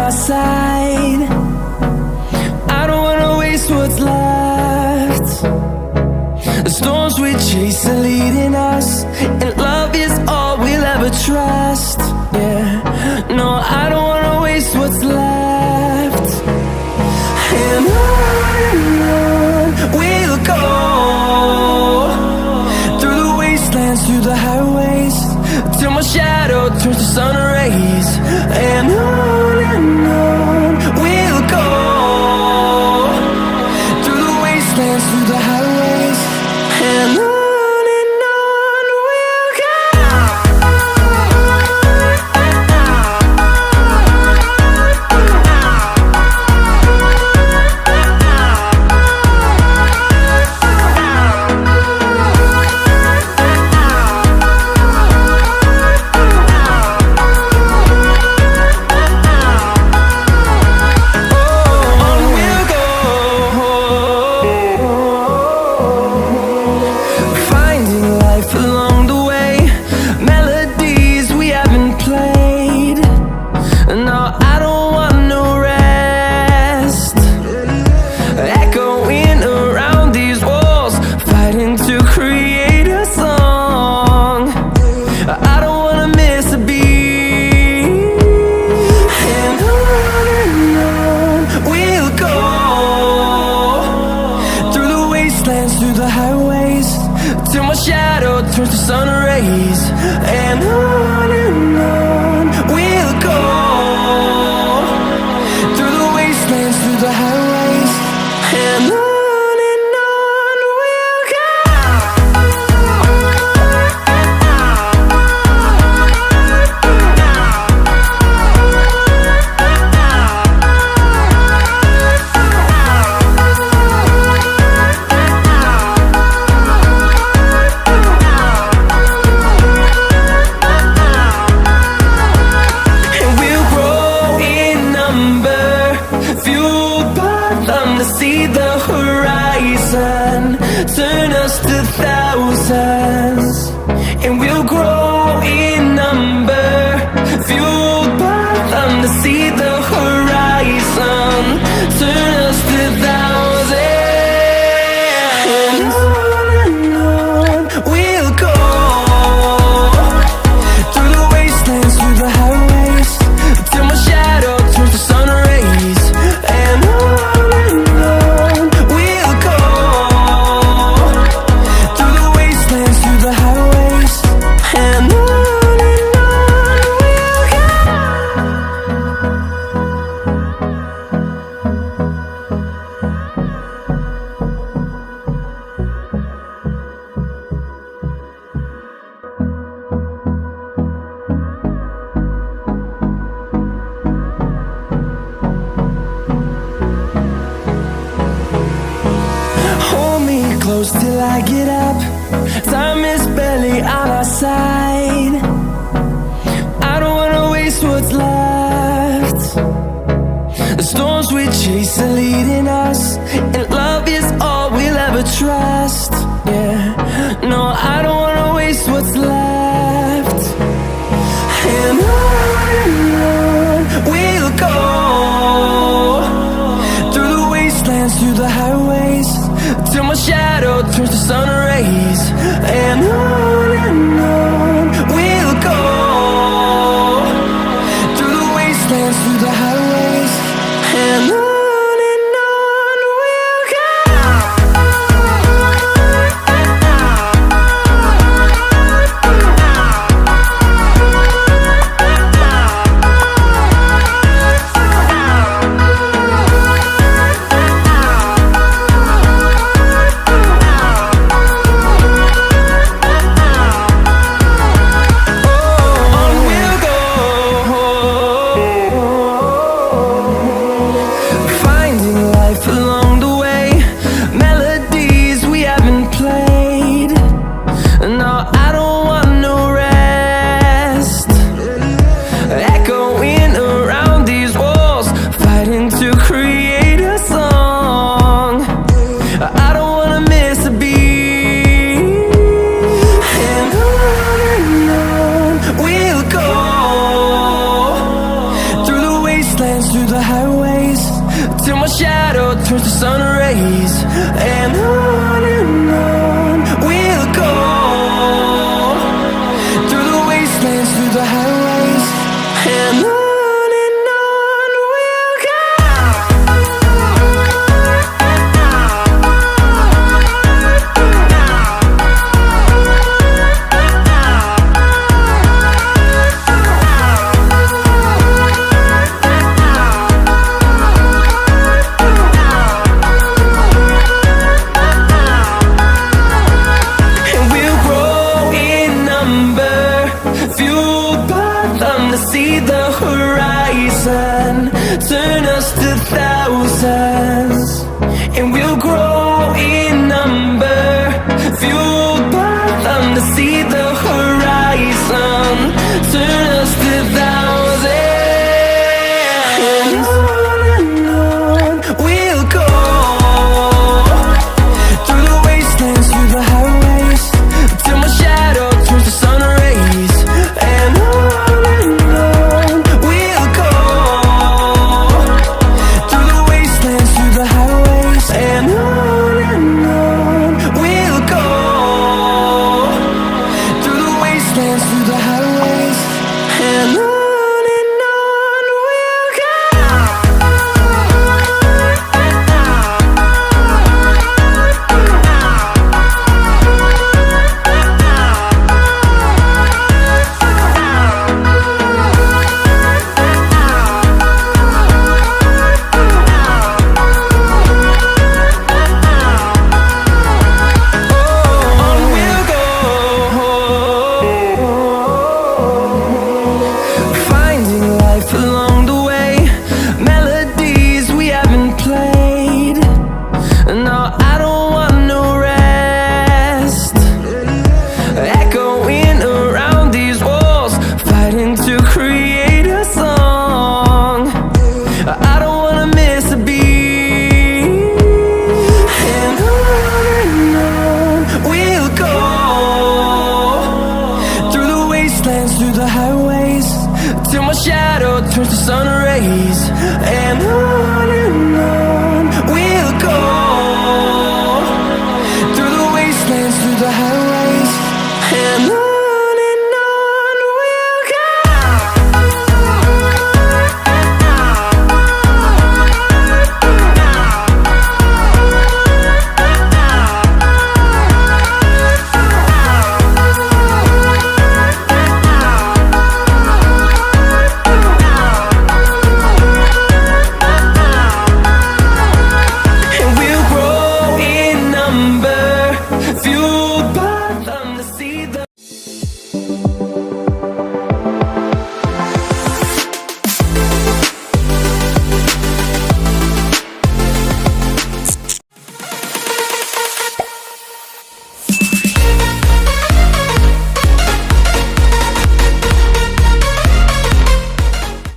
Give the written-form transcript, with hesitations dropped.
our side. I don't wanna waste what's left. The storms we chase are leading us, and love is all we'll ever trust. Yeah, no, I don't wanna waste what's left. And on we'll go, through the wastelands, through the highways, till my shadow turns to sun rays. And on we'll go, through the wastelands, through the highways, and on we'll go. Through the highways, till my shadow turns to sun rays. And on we'll go, through the wastelands, through the highways, and on we'll go. See the horizon, turn us to thousands, and we'll grow in number, fueled by them. To see the horizon, turn us to thousands, and on we'll go, through the wastelands, through the highways, till my shadow turns to sun rays. And close till I get up. Time is barely on our side. I don't wanna waste what's left. The storms we chase are leading us, and love is all we'll ever trust. Yeah, no, I don't wanna waste what's left. And on we'll go, through the wastelands, through the highways, till my shadow turns to sun rays. And on we'll go, through the wastelands, through the highways, and on we'll go. Through towards the sun rays, and on we'll go, through the wastelands, through the highways, and on we'll go. Fueled by them to see the horizon, turn us to thousands.